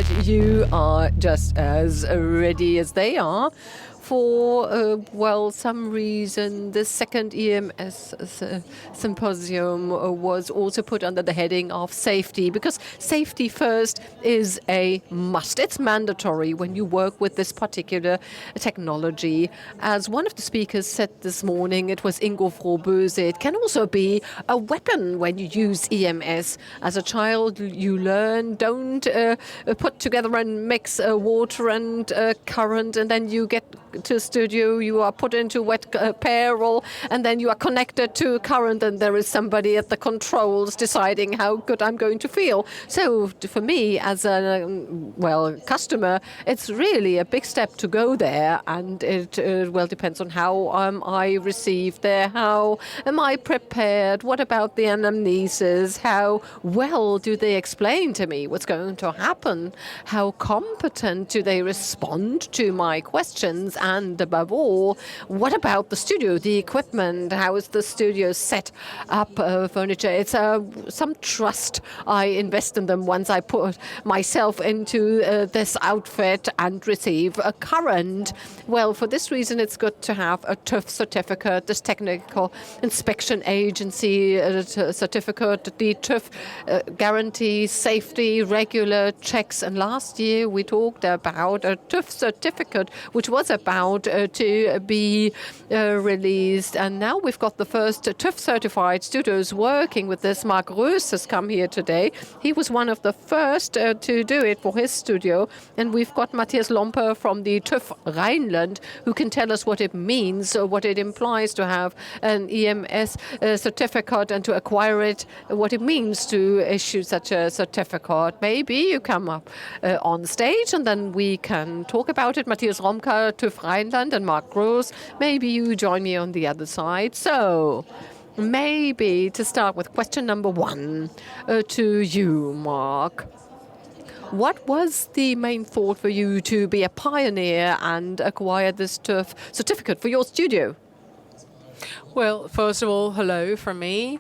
that you are just as ready as they are. For, some reason, the second EMS symposium was also put under the heading of safety, because safety first is a must. It's mandatory when you work with this particular technology. As one of the speakers said this morning, it was Ingo Frohböse, it can also be a weapon when you use EMS. As a child, you learn, don't put together and mix water and current, and then you get to studio, you are put into wet peril, and then you are connected to current, and there is somebody at the controls deciding how good I'm going to feel. So for me, as a customer, it's really a big step to go there, and it depends on how I receive there. How am I prepared? What about the anamnesis? How well do they explain to me what's going to happen? How competent do they respond to my questions? And above all, what about the studio, the equipment? How is the studio set up, furniture? It's some trust I invest in them once I put myself into this outfit and receive a current. Well, for this reason, it's good to have a TÜV certificate, this technical inspection agency certificate. The TÜV guarantees safety, regular checks. And last year, we talked about a TÜV certificate, which was about to be released. And now we've got the first TÜV certified studios working with this. Mark Roos has come here today. He was one of the first to do it for his studio. And we've got Matthias Lomper from the TÜV Rheinland, who can tell us what it means, what it implies to have an EMS certificate and to acquire it, what it means to issue such a certificate. Maybe you come up on stage and then we can talk about it. Matthias Romka, TÜV Rheinland, and Mark Gross. Maybe you join me on the other side. So maybe to start with question number one to you, Mark. What was the main thought for you to be a pioneer and acquire this TÜV certificate for your studio? Well, first of all, hello from me.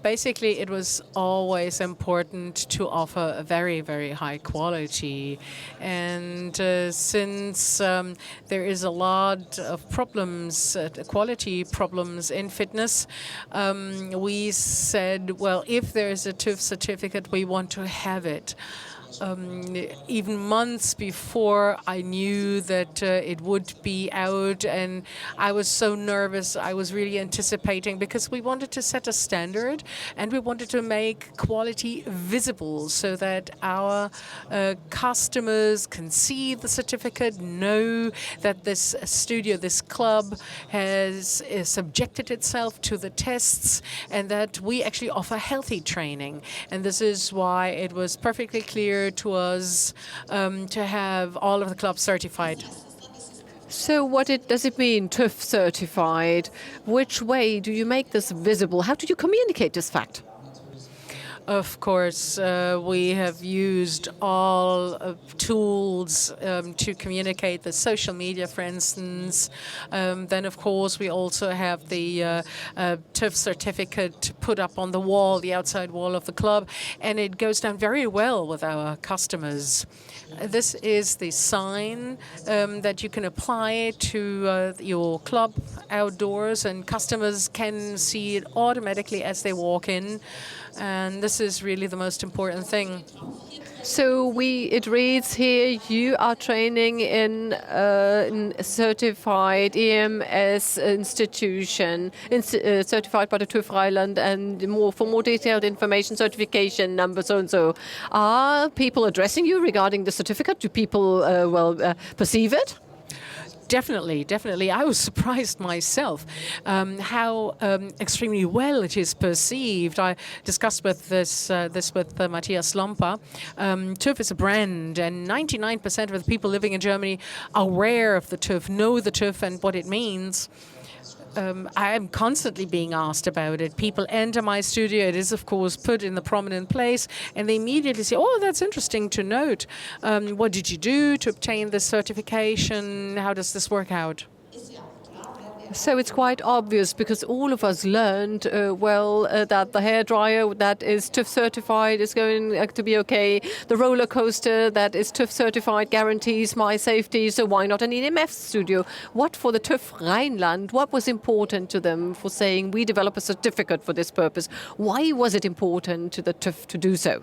Basically, it was always important to offer a very, very high quality. And since there is a lot of problems, quality problems in fitness, we said, well, if there's a TÜV certificate, we want to have it. Even months before I knew that it would be out, and I was so nervous. I was really anticipating, because we wanted to set a standard and we wanted to make quality visible so that our customers can see the certificate, know that this studio, this club has subjected itself to the tests, and that we actually offer healthy training. And this is why it was perfectly clear to us to have all of the clubs certified. So what does it mean, TÜV certified? Which way do you make this visible? How do you communicate this fact? Of course, we have used all tools to communicate the social media, for instance. Then, of course, we also have the TÜV certificate put up on the wall, the outside wall of the club, and it goes down very well with our customers. This is the sign that you can apply to your club outdoors, and customers can see it automatically as they walk in. And this is really the most important thing. So it reads here, you are training in a certified EMS institution, certified by the TÜV Rheinland, and for more detailed information, certification number so and so. Are people addressing you regarding the certificate? Do people perceive it? Definitely, definitely. I was surprised myself how extremely well it is perceived. I discussed with this with Matthias Lomper. TÜV is a brand, and 99% of the people living in Germany are aware of the TÜV, know the TÜV and what it means. I am constantly being asked about it. People enter my studio. It is, of course, put in the prominent place, and they immediately say, oh, that's interesting to note. What did you do to obtain this certification? How does this work out? So it's quite obvious because all of us learned, that the hairdryer that is TÜV certified is going to be okay. The roller coaster that is TÜV certified guarantees my safety. So why not an EMF studio? What for the TÜV Rheinland? What was important to them for saying we develop a certificate for this purpose? Why was it important to the TÜV to do so?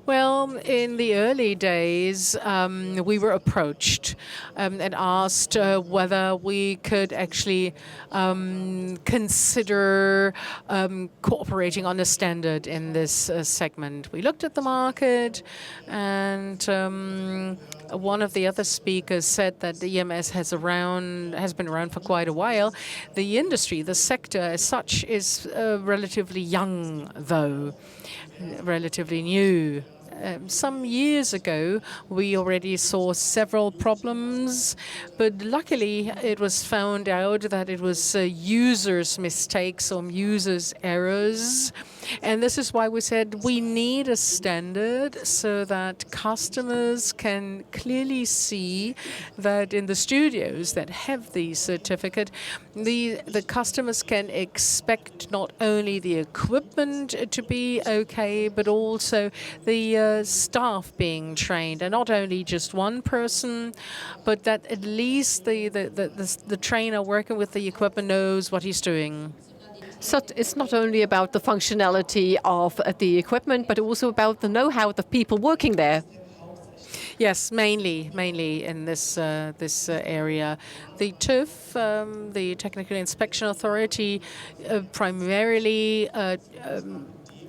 Well, in the early days, we were approached and asked whether we could actually consider cooperating on a standard in this segment. We looked at the market, and one of the other speakers said that the EMS has been around for quite a while. The industry, the sector as such, is relatively young, though, relatively new. Some years ago, we already saw several problems, but luckily it was found out that it was users' mistakes or users' errors. And this is why we said we need a standard so that customers can clearly see that in the studios that have the certificate, the customers can expect not only the equipment to be okay, but also the staff being trained, and not only just one person, but that at least the trainer working with the equipment knows what he's doing. So it's not only about the functionality of the equipment, but also about the know-how of the people working there. Yes, mainly in this area. The TÜV, the Technical Inspection Authority, primarily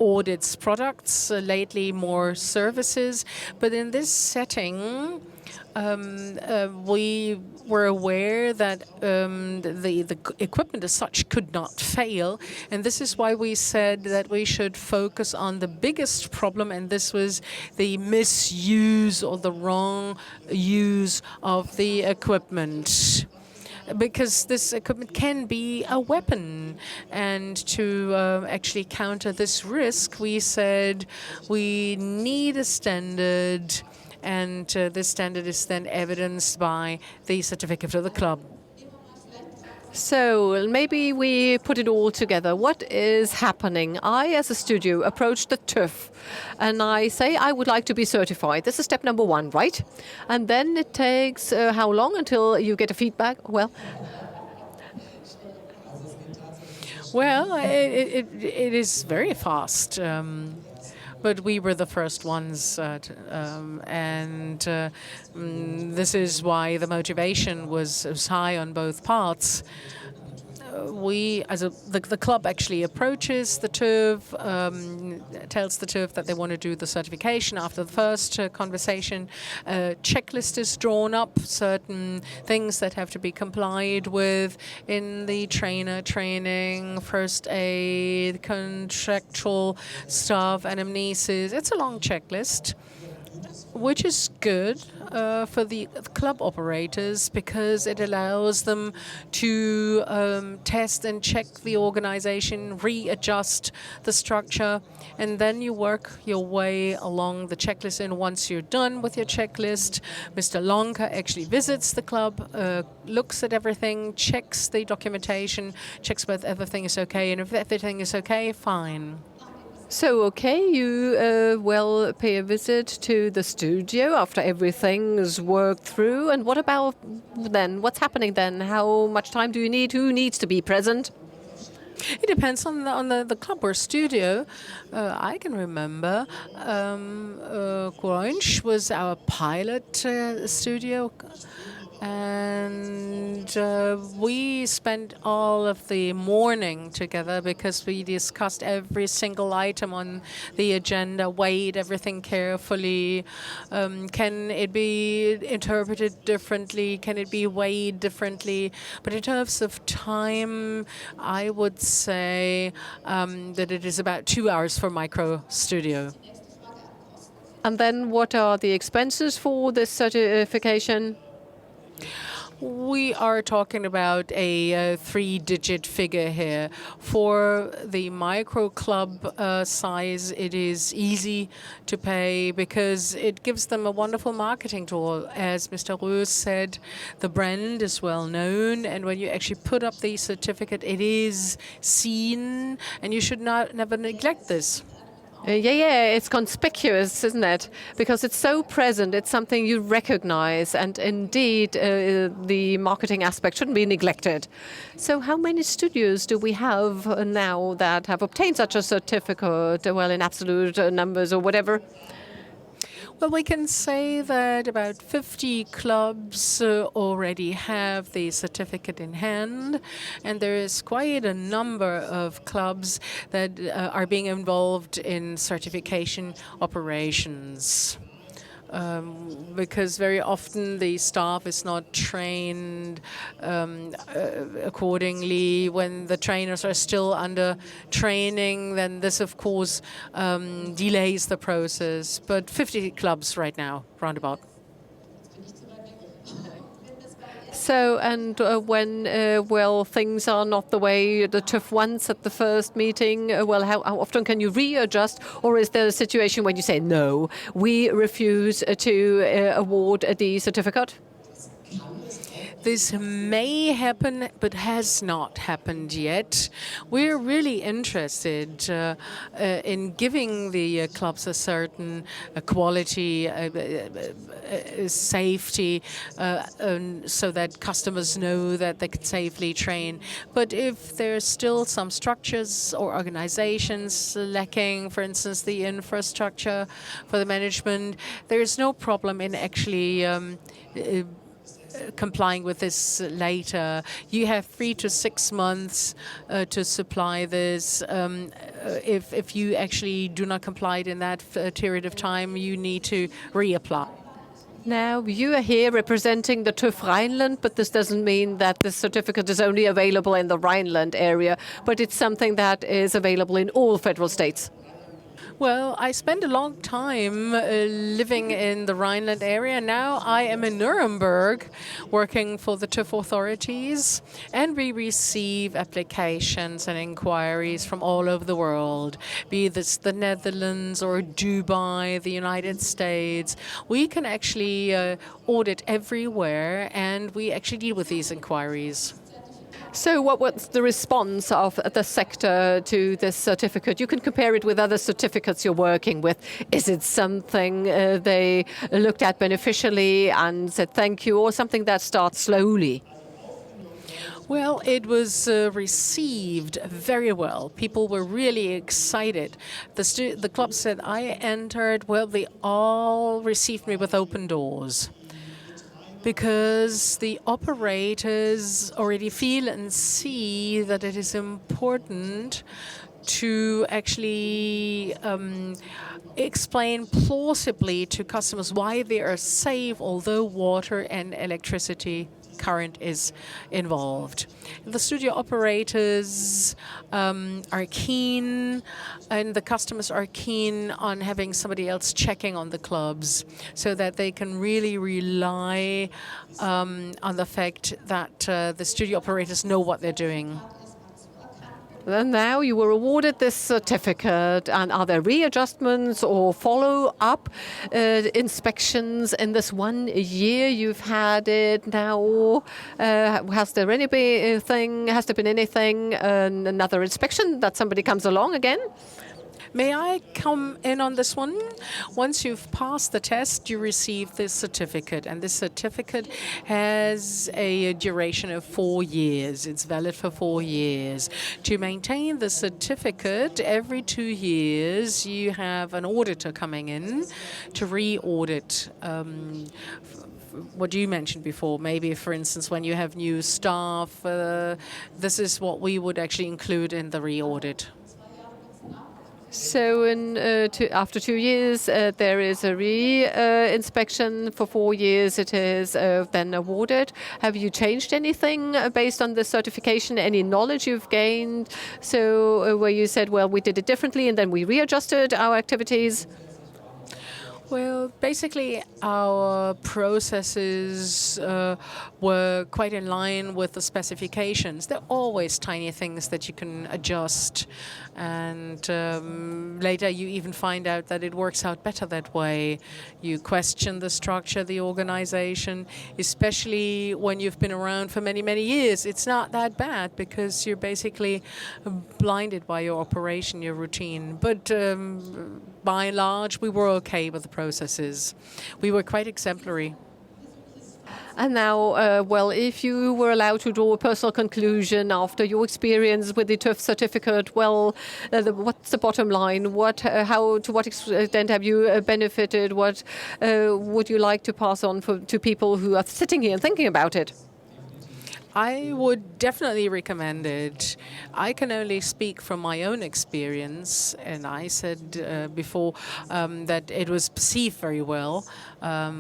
audits products, lately more services. But in this setting, we were aware that the equipment as such could not fail. And this is why we said that we should focus on the biggest problem, and this was the misuse or the wrong use of the equipment. Because this equipment can be a weapon. And to actually counter this risk, we said we need a standard, and this standard is then evidenced by the certificate of the club. So maybe we put it all together. What is happening? I, as a studio, approach the TÜV and I say I would like to be certified. This is step number one, right? And then it takes how long until you get a feedback? Well, it is very fast. But we were the first ones, this is why the motivation was high on both parts. The club actually approaches the TÜV, tells the TÜV that they want to do the certification. After the first conversation, a checklist is drawn up, certain things that have to be complied with in the trainer training, first aid, contractual stuff, anamnesis. It's a long checklist, which is good for the club operators because it allows them to test and check the organization, readjust the structure, and then you work your way along the checklist. And once you're done with your checklist, Mr. Lonka actually visits the club, looks at everything, checks the documentation, checks whether everything is okay, and if everything is okay, fine. So, okay, you will pay a visit to the studio after everything is worked through. And what about then? What's happening then? How much time do you need? Who needs to be present? It depends on the club or studio. I can remember Grunch was our pilot studio. And we spent all of the morning together because we discussed every single item on the agenda, weighed everything carefully. Can it be interpreted differently? Can it be weighed differently? But in terms of time, I would say that it is about 2 hours for micro studio. And then what are the expenses for this certification? We are talking about a three-digit figure here. For the micro club size, it is easy to pay because it gives them a wonderful marketing tool. As Mr. Roos said, the brand is well known, and when you actually put up the certificate, it is seen, and you should never neglect this. Yeah, it's conspicuous, isn't it? Because it's so present, it's something you recognize, and indeed, the marketing aspect shouldn't be neglected. So, how many studios do we have now that have obtained such a certificate, well, in absolute numbers or whatever? Well, we can say that about 50 clubs already have the certificate in hand, and there is quite a number of clubs that are being involved in certification operations. Because very often the staff is not trained accordingly. When the trainers are still under training, then this, of course, delays the process. But 50 clubs right now, roundabout. So, and when, well, things are not the way the TÜV wants at the first meeting, well, how often can you readjust? Or is there a situation when you say, no, we refuse to award the certificate? This may happen, but has not happened yet. We're really interested in giving the clubs a certain quality, safety, so that customers know that they can safely train. But if there's still some structures or organizations lacking, for instance, the infrastructure for the management, there is no problem in actually complying with this later. You have 3 to 6 months to supply this. If you actually do not comply in that period of time, you need to reapply. Now, you are here representing the TÜV Rhineland, but this doesn't mean that the certificate is only available in the Rhineland area, but it's something that is available in all federal states. Well, I spent a long time living in the Rhineland area. Now I am in Nuremberg working for the TÜV authorities, and we receive applications and inquiries from all over the world, be this the Netherlands or Dubai, the United States. We can actually audit everywhere, and we actually deal with these inquiries. So what was the response of the sector to this certificate? You can compare it with other certificates you're working with. Is it something they looked at beneficially and said thank you, or something that starts slowly? Well, it was received very well. People were really excited. The clubs that I entered, well, they all received me with open doors, because the operators already feel and see that it is important to actually explain plausibly to customers why they are safe, although water and electricity current is involved. The studio operators are keen, and the customers are keen on having somebody else checking on the clubs, so that they can really rely on the fact that the studio operators know what they're doing. And now you were awarded this certificate, and are there readjustments or follow-up inspections in this 1 year you've had it now? Has there been anything, another inspection that somebody comes along again? May I come in on this one? Once you've passed the test, you receive this certificate, and this certificate has a duration of 4 years. It's valid for 4 years. To maintain the certificate, every 2 years, you have an auditor coming in to re-audit what you mentioned before. Maybe, for instance, when you have new staff, this is what we would actually include in the re-audit. So after 2 years, there is a re-inspection. For 4 years, it is then awarded. Have you changed anything based on the certification? Any knowledge you've gained? So where you said, well, we did it differently, and then we readjusted our activities? Well, basically, our processes were quite in line with the specifications. There are always tiny things that you can adjust, and later you even find out that it works out better that way. You question the structure, the organization, especially when you've been around for many, many years. It's not that bad because you're basically blinded by your operation, your routine. But by and large, we were okay with the processes. We were quite exemplary. And now, well, if you were allowed to draw a personal conclusion after your experience with the TÜV certificate, well, what's the bottom line? To what extent have you benefited? What would you like to pass on to people who are sitting here and thinking about it? I would definitely recommend it. I can only speak from my own experience, and I said before that it was perceived very well.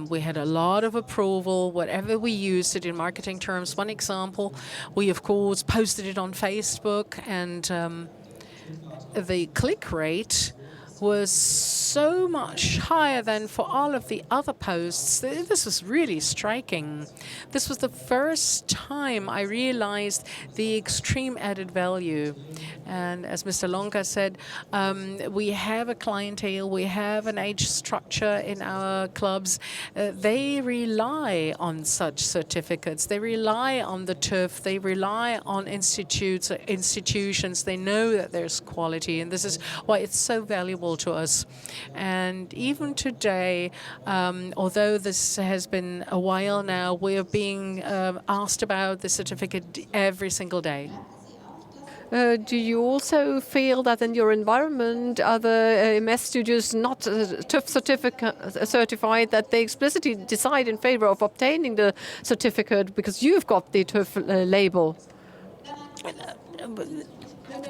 We had a lot of approval, whatever we used it in marketing terms. One example, we of course posted it on Facebook, and the click rate was so much higher than for all of the other posts. This was really striking. This was the first time I realized the extreme added value. And as Mr. Lonka said, we have a clientele, we have an age structure in our clubs. They rely on such certificates. They rely on the TÜV. They rely on institutions. They know that there's quality, and this is why it's so valuable to us. And even today, although this has been a while now, we are being asked about the certificate every single day. Do you also feel that in your environment, other EMS studios not TÜV certified, that they explicitly decide in favor of obtaining the certificate because you've got the TÜV label?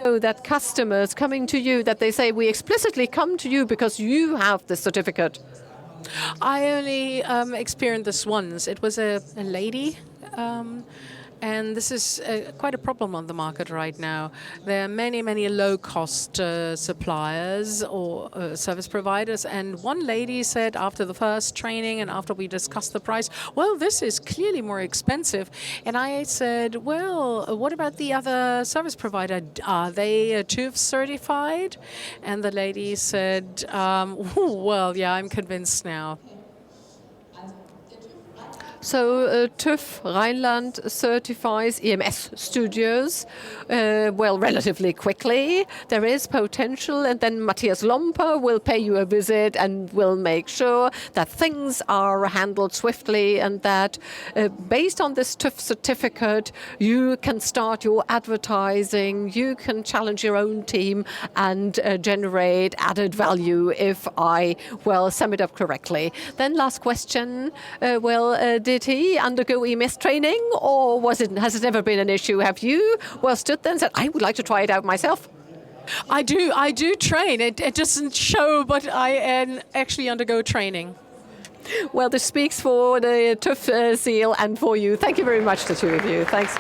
Know that customers coming to you, that they say, we explicitly come to you because you have the certificate? I only experienced this once. It was a lady, and this is quite a problem on the market right now. There are many, many low-cost suppliers or service providers, and one lady said after the first training and after we discussed the price, well, this is clearly more expensive. And I said, well, what about the other service provider? Are they TÜV certified? And the lady said, well, yeah, I'm convinced now. So TÜV Rheinland certifies EMS studios, well, relatively quickly. There is potential, and then Matthias Lomper will pay you a visit and will make sure that things are handled swiftly, and that based on this TÜV certificate, you can start your advertising, you can challenge your own team and generate added value, if I, well, sum it up correctly. Then last question, did he undergo EMS training, or has it never been an issue? Have you, well, stood there and said, I would like to try it out myself? I do train. It doesn't show, but I actually undergo training. Well, this speaks for the TÜV seal and for you. Thank you very much, the two of you. Thanks.